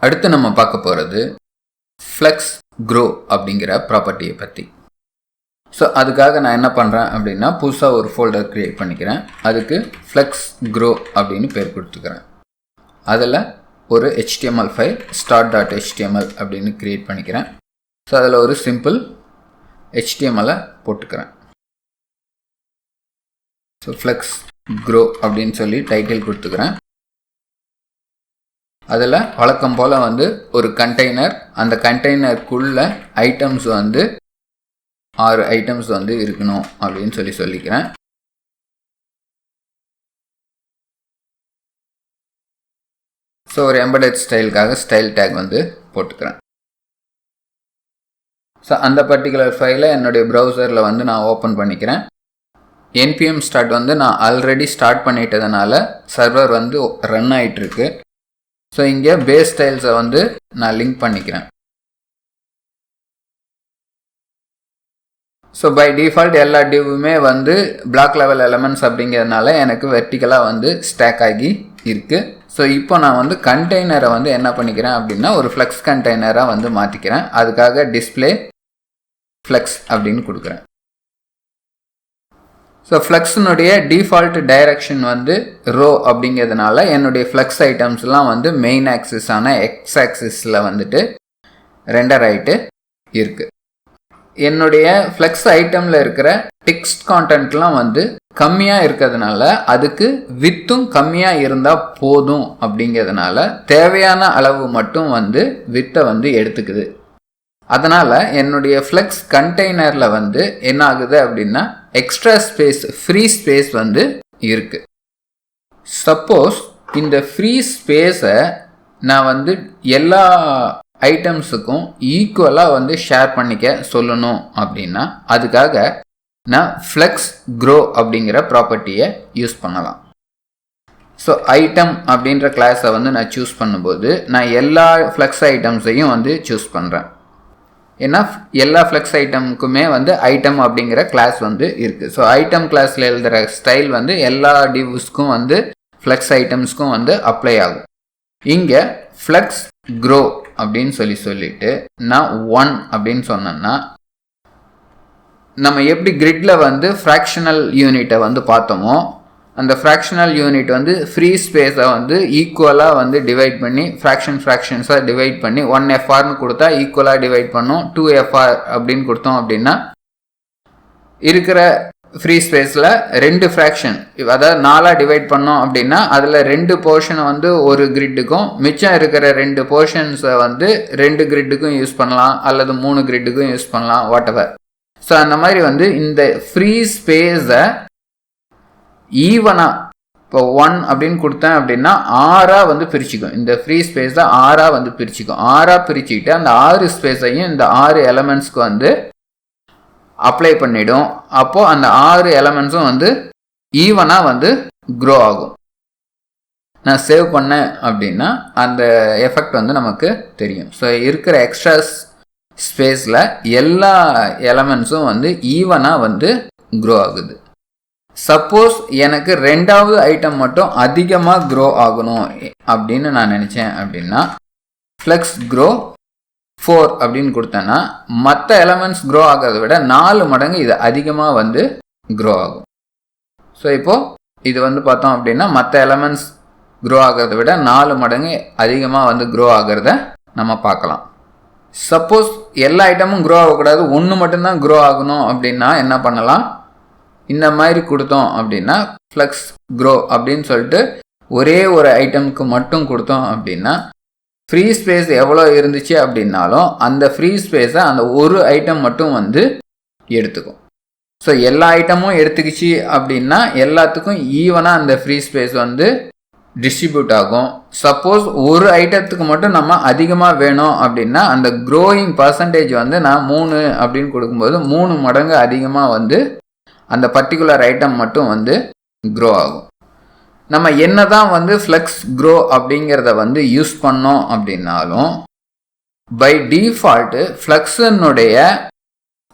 அடுத்து நம்ம பார்க்க போகிறது ஃப்ளெக்ஸ் க்ரோ அப்படிங்கிற ப்ராப்பர்ட்டியை பற்றி. ஸோ அதுக்காக நான் என்ன பண்ணுறேன் அப்படின்னா, புதுசாக ஒரு ஃபோல்டர் க்ரியேட் பண்ணிக்கிறேன். அதுக்கு ஃப்ளெக்ஸ் க்ரோ அப்படின்னு பேர் கொடுத்துக்கிறேன். அதில் ஒரு HTML ஃபைல் start.html அப்படின்னு க்ரியேட் பண்ணிக்கிறேன். ஸோ அதில் ஒரு சிம்பிள் HTML போட்டுக்கிறேன். ஸோ ஃப்ளெக்ஸ் க்ரோ அப்படின்னு சொல்லி டைட்டில் கொடுத்துக்கிறேன். அதில் வழக்கம் போல் ஒரு கண்டெய்னர், அந்த கண்டெய்னருக்குள்ள ஐட்டம்ஸ் 6 ஐட்டம்ஸ் இருக்கணும் அப்படின்னு சொல்லிக்கிறேன். ஸோ ஒரு எம்பெடட் ஸ்டைலுக்காக ஸ்டைல் டேக் போட்டுக்கிறேன். ஸோ அந்த பர்டிகுலர் ஃபைலை என்னுடைய ப்ரௌசரில் நான் ஓப்பன் பண்ணிக்கிறேன். npm start நான் ஆல்ரெடி ஸ்டார்ட் பண்ணிட்டதுனால சர்வர் ரன் ஆகிட்டுருக்கு. ஸோ இங்கே பேஸ் ஸ்டைல்ஸை நான் லிங்க் பண்ணிக்கிறேன். ஸோ பை டிஃபால்ட் எல்லா டிவ்வுமே பிளாக் லெவல் எலமெண்ட்ஸ் அப்படிங்கிறதுனால எனக்கு வெர்டிக்கலாக ஸ்டாக் ஆகி இருக்குது. ஸோ இப்போ நான் கண்டெய்னரை என்ன பண்ணிக்கிறேன் அப்படின்னா, ஒரு ஃப்ளெக்ஸ் கண்டெய்னராக மாற்றிக்கிறேன். அதுக்காக டிஸ்பிளே ஃப்ளெக்ஸ் அப்படின்னு கொடுக்குறேன். ஸோ ஃப்ளெக்ஸினுடைய டிஃபால்ட் டைரக்ஷன் ரோ அப்படிங்கிறதுனால என்னுடைய ஃப்ளெக்ஸ் ஐட்டம்ஸ்லாம் மெயின் ஆக்சிஸான எக்ஸ் ஆக்சிஸில் ரெண்டர் ஆகிட்டு இருக்குது. என்னுடைய ஃப்ளெக்ஸ் ஐட்டமில் இருக்கிற டெக்ஸ்ட் கான்டென்ட்லாம் கம்மியாக இருக்கிறதுனால அதுக்கு வித்தும் கம்மியாக இருந்தால் போதும் அப்படிங்கிறதுனால தேவையான அளவு மட்டும் வித்தை எடுத்துக்குது. அதனால் என்னுடைய ஃப்ளெக்ஸ் கண்டெய்னரில் என்ன ஆகுது அப்படின்னா, எக்ஸ்ட்ரா ஸ்பேஸ், ஃப்ரீ ஸ்பேஸ் இருக்குது. சப்போஸ் இந்த ஃப்ரீ ஸ்பேஸை நான் எல்லா ஐட்டம்ஸுக்கும் ஈக்குவலாக ஷேர் பண்ணிக்க சொல்லணும் அப்படின்னா, அதுக்காக நான் ஃப்ளெக்ஸ் க்ரோ அப்படிங்கிற ப்ராப்பர்ட்டியை யூஸ் பண்ணலாம். ஸோ ஐட்டம் அப்படின்ற கிளாஸை நான் சூஸ் பண்ணும்போது நான் எல்லா ஃப்ளெக்ஸ் ஐட்டம்ஸையும் சூஸ் பண்ணுறேன். ஏன்னா எல்லா ஃப்ளெக்ஸ் ஐட்டமுக்குமே ஐட்டம் அப்படிங்கிற கிளாஸ் இருக்குது. ஸோ ஐட்டம் கிளாஸில் எழுதுகிற ஸ்டைல் எல்லா டிவ்ஸ்க்கும் ஃப்ளெக்ஸ் ஐட்டம்ஸ்க்கும் அப்ளை ஆகும். இங்கே ஃப்ளெக்ஸ் க்ரோ அப்படின்னு சொல்லிட்டு நான் 1 அப்படின்னு சொன்னேன்னா, நம்ம எப்படி கிரிட்டில் ஃப்ராக்ஷனல் யூனிட்டை பார்த்தோமோ, அந்த ஃப்ராக்ஷனல் யூனிட் ஃப்ரீ ஸ்பேஸை ஈக்குவலாக டிவைட் பண்ணி ஃப்ராக்ஷன்ஸாக டிவைட் பண்ணி 1FRன்னு கொடுத்தா ஈக்குவலாக டிவைட் பண்ணோம். 2FR அப்படின்னு கொடுத்தோம் அப்படின்னா இருக்கிற ஃப்ரீ ஸ்பேஸில் 2 ஃப்ராக்ஷன், அதாவது 4ஆக டிவைட் பண்ணோம் அப்படின்னா அதில் 2 போர்ஷனை ஒரு கிரிட்டுக்கும், மிச்சம் இருக்கிற 2 போர்ஷன்ஸை 2 கிரிட்டுக்கும் யூஸ் பண்ணலாம், அல்லது 3 கிரிட்டுக்கும் யூஸ் பண்ணலாம், வாட்டெவர். ஸோ அந்த மாதிரி இந்த ஃப்ரீ ஸ்பேஸை ஈவனாக இப்போ 1 அப்படின்னு கொடுத்தேன் அப்படின்னா 6ஆக பிரிச்சுக்கும். இந்த ஃப்ரீ ஸ்பேஸை 6ஆக பிரிச்சுக்கும். 6ஆக பிரிச்சுக்கிட்டு அந்த 6 ஸ்பேஸையும் இந்த 6 எலமெண்ட்ஸ்க்கு அப்ளை பண்ணிடும். அப்போது அந்த 6 எலமெண்ட்ஸும் ஈவனாக க்ரோ ஆகும். நான் சேவ் பண்ணேன் அப்படின்னா அந்த எஃபெக்ட் நமக்கு தெரியும். ஸோ இருக்கிற எக்ஸ்ட்ரா ஸ்பேஸில் எல்லா எலமெண்ட்ஸும் ஈவனாக க்ரோ ஆகுது. சப்போஸ் எனக்கு 2வது ஐட்டம் மட்டும் அதிகமாக க்ரோ ஆகணும் அப்படின்னு நான் நினச்சேன் அப்படின்னா, ஃப்ளெக்ஸ் க்ரோ 4 அப்படின்னு கொடுத்தேன்னா மற்ற எலமெண்ட்ஸ் க்ரோ ஆகிறத விட 4 மடங்கு இது அதிகமாக க்ரோ ஆகும். ஸோ இப்போது இது பார்த்தோம் அப்படின்னா மற்ற எலமெண்ட்ஸ் க்ரோ ஆகிறத விட 4 மடங்கு அதிகமாக க்ரோ ஆகிறத நம்ம பார்க்கலாம். சப்போஸ் எல்லா ஐட்டமும் க்ரோ ஆகக்கூடாது, 1 மட்டும்தான் க்ரோ ஆகணும் அப்படின்னா என்ன பண்ணலாம், இந்த மாதிரி கொடுத்தோம் அப்படின்னா ஃப்ளெக்ஸ் க்ரோ அப்படின்னு சொல்லிட்டு ஒரே ஒரு ஐட்டமுக்கு மட்டும் கொடுத்தோம் அப்படின்னா ஃப்ரீ ஸ்பேஸ் எவ்வளோ இருந்துச்சு அப்படின்னாலும் அந்த ஃப்ரீ ஸ்பேஸை அந்த ஒரு ஐட்டம் மட்டும் எடுத்துக்கும். ஸோ எல்லா ஐட்டமும் எடுத்துக்கிச்சு அப்படின்னா எல்லாத்துக்கும் ஈவனாக அந்த ஃப்ரீ ஸ்பேஸ் டிஸ்ட்ரிபியூட் ஆகும். சப்போஸ் ஒரு ஐட்டத்துக்கு மட்டும் நம்ம அதிகமாக வேணும் அப்படின்னா அந்த க்ரோயிங் பர்சன்டேஜ் நான் 3 அப்படின்னு கொடுக்கும்போது 3 மடங்கு அதிகமாக அந்த பர்டிகுலர் ஐட்டம் மட்டும் க்ரோ ஆகும். நம்ம என்ன தான் ஃப்ளெக்ஸ் க்ரோ அப்படிங்கிறத யூஸ் பண்ணோம் அப்படின்னாலும் பை டிஃபால்ட்டு ஃப்ளெக்ஸனுடைய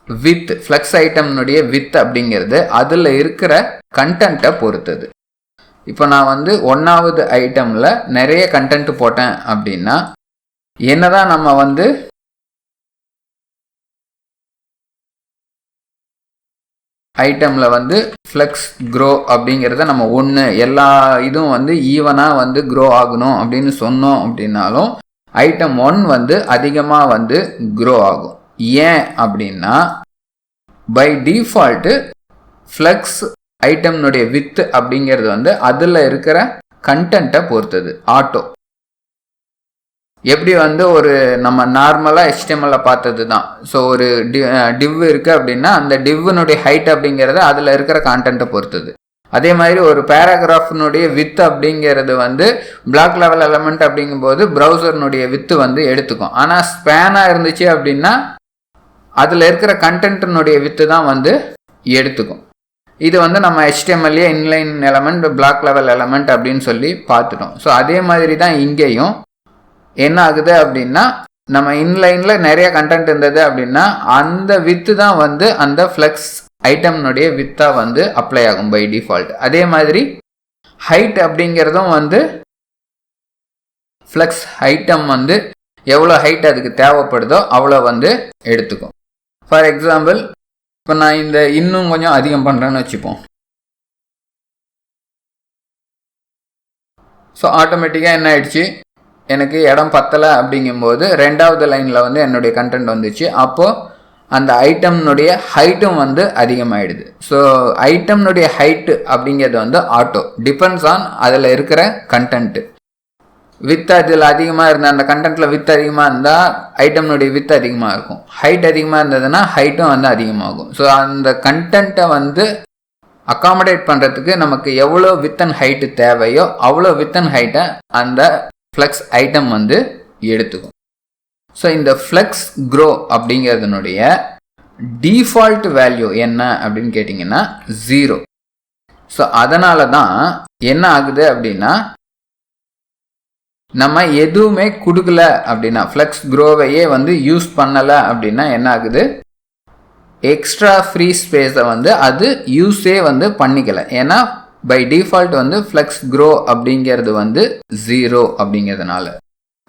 வித், ஃப்ளெக்ஸ் ஐட்டம்னுடைய வித் அப்படிங்கிறது அதில் இருக்கிற கண்டென்ட்டை பொறுத்தது. இப்போ நான் 1வது ஐட்டமில் நிறைய கண்டென்ட் போட்டேன் அப்படின்னா என்னதான் நம்ம வந்து ஐட்டமில் வந்து ஃப்ளெக்ஸ் க்ரோ அப்படிங்கிறத நம்ம ஒன்று எல்லா இதுவும் வந்து ஈவனாக வந்து க்ரோ ஆகணும் அப்படின்னு சொன்னோம் அப்படின்னாலும் ஐட்டம் 1 வந்து அதிகமாக வந்து க்ரோ ஆகும். ஏன் அப்படின்னா பை டிஃபால்ட்டு ஃப்ளெக்ஸ் ஐட்டம்னுடைய வித்து அப்படிங்கிறது வந்து அதில் இருக்கிற கண்டென்ட்டை பொறுத்தது. ஆட்டோ எப்படி வந்து ஒரு நம்ம நார்மலாக HTML பார்த்தது தான். ஸோ ஒரு டிவ் இருக்குது அப்படின்னா அந்த டிவ்னுடைய ஹைட் அப்படிங்கிறது அதில் இருக்கிற கான்டென்ட்டை பொறுத்தது. அதே மாதிரி ஒரு பேராகிராஃபினுடைய வித் அப்படிங்கிறது வந்து பிளாக் லெவல் எலமெண்ட் அப்படிங்கும்போது ப்ரௌசர்னுடைய வித்து வந்து எடுத்துக்கும். ஆனால் ஸ்பேனாக இருந்துச்சு அப்படின்னா அதில் இருக்கிற கண்டென்ட்டினுடைய வித்து தான் வந்து எடுத்துக்கும். இது வந்து நம்ம HTML inline element block level element அப்படின்னு சொல்லி பார்த்துட்டோம். ஸோ அதே மாதிரி தான் இங்கேயும் என்ன ஆகுது அப்படின்னா நம்ம இன்லைனில் நிறைய கண்டென்ட் இருந்தது அப்படின்னா அந்த வித்து தான் வந்து அந்த ஃப்ளெக்ஸ் ஐட்டம்னுடைய வித்தாக வந்து அப்ளை ஆகும் பை டிஃபால்ட். அதே மாதிரி ஹைட் அப்படிங்கிறதும் வந்து ஃப்ளெக்ஸ் ஐட்டம் வந்து எவ்வளோ ஹைட் அதுக்கு தேவைப்படுதோ அவ்வளோ வந்து எடுத்துக்கும். ஃபார் எக்ஸாம்பிள் இப்போ நான் இந்த இன்னும் கொஞ்சம் அதிகம் பண்ணுறேன்னு வச்சுப்போம். ஸோ ஆட்டோமேட்டிக்காக என்ன ஆயிடுச்சு, எனக்கு இடம் பத்தலை அப்படிங்கும்போது 2வது லைனில் வந்து என்னுடைய கண்டென்ட் வந்துச்சு. அப்போது அந்த ஐட்டம்னுடைய ஹைட்டும் வந்து அதிகமாகிடுது. ஸோ ஐட்டம்னுடைய ஹைட்டு அப்படிங்கிறது வந்து ஆட்டோ டிபெண்ட்ஸ் ஆன் அதில் இருக்கிற கண்டென்ட்டு. வித் அதில் அதிகமாக இருந்தால் அந்த கண்டென்ட்டில் வித் அதிகமாக இருந்தால் ஐட்டம்னுடைய வித் அதிகமாக இருக்கும். ஹைட் அதிகமாக இருந்ததுன்னா ஹைட்டும் வந்து அதிகமாகும். ஸோ அந்த கண்டென்ட்டை வந்து அக்காமடேட் பண்ணுறதுக்கு நமக்கு எவ்வளோ வித் அண்ட் ஹைட்டு தேவையோ அவ்வளோ வித் அண்ட் ஹைட்டை அந்த ஃப்ளெக்ஸ் ஐட்டம் வந்து எடுத்துக்கும். ஸோ இந்த ஃப்ளெக்ஸ் க்ரோ அப்படிங்கிறதுனுடைய டிஃபால்ட் வேல்யூ என்ன அப்படின்னு கேட்டிங்கன்னா 0. ஸோ அதனால தான் என்ன ஆகுது அப்படின்னா நம்ம எதுவுமே கொடுக்கல அப்படின்னா ஃப்ளெக்ஸ் க்ரோவையே வந்து யூஸ் பண்ணலை அப்படின்னா என்ன ஆகுது, எக்ஸ்ட்ரா ஃப்ரீ ஸ்பேஸை வந்து அது யூஸே வந்து பண்ணிக்கல. ஏன்னா பை டிஃபால்ட் வந்து ஃப்ளெக்ஸ் க்ரோ அப்படிங்கிறது வந்து 0 அப்படிங்கிறதுனால.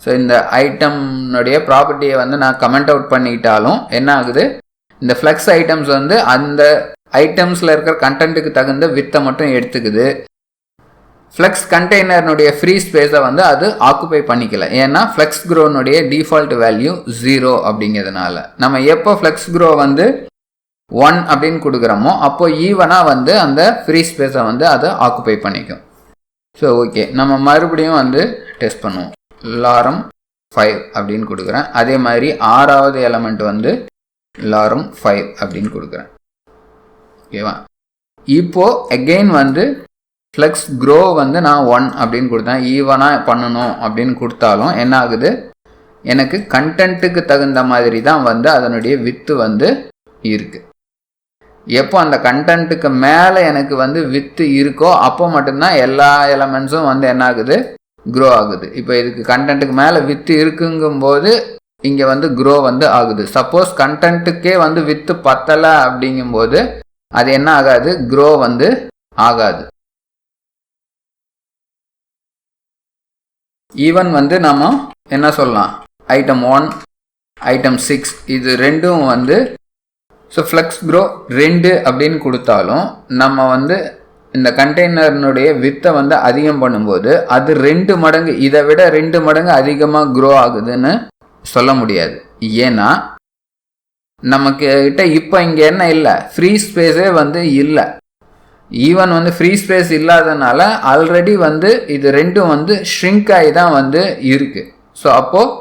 ஸோ இந்த ஐட்டம்னுடைய ப்ராப்பர்ட்டியை வந்து நான் கமெண்ட் அவுட் பண்ணிக்கிட்டாலும் என்ன ஆகுது, இந்த ஃப்ளெக்ஸ் ஐட்டம்ஸ் வந்து அந்த ஐட்டம்ஸில் இருக்கிற கண்டென்ட்டுக்கு தகுந்த வித்தை மட்டும் எடுத்துக்குது. ஃப்ளெக்ஸ் கண்டெய்னர்னுடைய ஃப்ரீ ஸ்பேஸை வந்து அது ஆக்குபை பண்ணிக்கல. ஏன்னா ஃப்ளெக்ஸ் க்ரோனுடைய டிஃபால்ட் வேல்யூ 0 அப்படிங்கிறதுனால. நம்ம எப்போ ஃப்ளெக்ஸ் க்ரோ வந்து 1 அப்படின்னு கொடுக்குறோமோ அப்போ ஈவனாக வந்து அந்த ஃப்ரீ ஸ்பேஸை வந்து அதை ஆக்குபை பண்ணிக்கும். ஸோ ஓகே, நம்ம மறுபடியும் வந்து டெஸ்ட் பண்ணுவோம். லாரம் 5 அப்படின்னு கொடுக்குறேன். அதே மாதிரி 6வது எலமெண்ட் வந்து லாரம் 5 அப்படின்னு கொடுக்குறேன். ஓகேவா, இப்போது அகெயின் வந்து ஃப்ளெக்ஸ் க்ரோ வந்து நான் 1 அப்படின்னு கொடுத்தேன். ஈவனாக பண்ணணும் அப்படின்னு கொடுத்தாலும் என்ன ஆகுது, எனக்கு கண்டென்ட்டுக்கு தகுந்த மாதிரி தான் வந்து அதனுடைய வித்து வந்து இருக்குது. எப்போ அந்த கண்டென்ட்டுக்கு மேலே எனக்கு வந்து வித்து இருக்கோ அப்போ மட்டும்தான் எல்லா எலமெண்ட்ஸும் வந்து என்ன ஆகுது, க்ரோ ஆகுது. இப்போ இதுக்கு கண்டென்ட்டுக்கு மேலே வித்து இருக்குங்கும்போது இங்கே வந்து க்ரோ வந்து ஆகுது. சப்போஸ் கண்டென்ட்டுக்கே வந்து வித்து பத்தலை அப்படிங்கும்போது அது என்ன ஆகாது, க்ரோ வந்து ஆகாது. ஈவன் வந்து நம்ம என்ன சொல்லலாம், ஐட்டம் 1 ஐட்டம் 6 இது ரெண்டும் வந்து ஸோ ஃப்ளெக்ஸ் க்ரோ 2 அப்படின்னு கொடுத்தாலும் நம்ம வந்து இந்த கண்டெய்னர்னுடைய வித்தை வந்து அதிகம் பண்ணும்போது அது 2 மடங்கு, இதை விட 2 மடங்கு அதிகமாக க்ரோ ஆகுதுன்னு சொல்ல முடியாது. ஏன்னா நமக்கிட்ட இப்போ இங்கே என்ன இல்லை, ஃப்ரீ ஸ்பேஸே வந்து இல்லை. ஈவன் வந்து ஃப்ரீ ஸ்பேஸ் இல்லாதனால ஆல்ரெடி வந்து இது ரெண்டும் வந்து ஷ்ரிங்க் ஆகி தான் வந்து இருக்குது. ஸோ அப்போது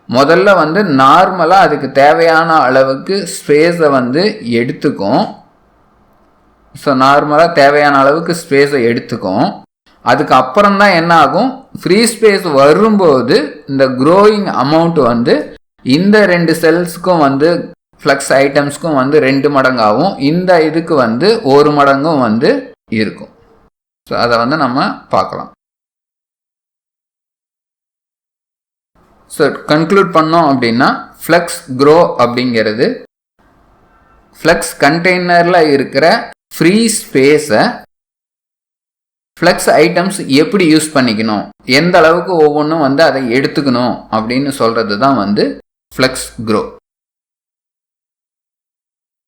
முதல்ல வந்து நார்மலாக அதுக்கு தேவையான அளவுக்கு ஸ்பேஸை வந்து எடுத்துக்கும். ஸோ நார்மலாக தேவையான அளவுக்கு ஸ்பேஸை எடுத்துக்கும். அதுக்கு அப்புறம் தான் என்ன ஆகும், ஃப்ரீ ஸ்பேஸ் வரும்போது இந்த க்ரோயிங் அமௌண்ட் வந்து இந்த 2 செல்ஸுக்கும் வந்து ஃப்ளெக்ஸ் ஐட்டம்ஸ்க்கும் வந்து 2 மடங்காகவும் இந்த இதுக்கு வந்து 1 மடங்கும் வந்து இருக்கும். ஸோ அதை வந்து நம்ம பார்க்கலாம். ஸோ கன்க்ளூட் பண்ணோம் அப்படின்னா ஃப்ளெக்ஸ் க்ரோ அப்படிங்கிறது ஃப்ளெக்ஸ் கண்டெய்னரில் இருக்கிற ஃப்ரீ ஸ்பேஸை ஃப்ளெக்ஸ் ஐட்டம்ஸ் எப்படி யூஸ் பண்ணிக்கணும், எந்த அளவுக்கு ஒவ்வொன்றும் வந்து அதை எடுத்துக்கணும் அப்படின்னு சொல்கிறது தான் வந்து ஃப்ளெக்ஸ் க்ரோ.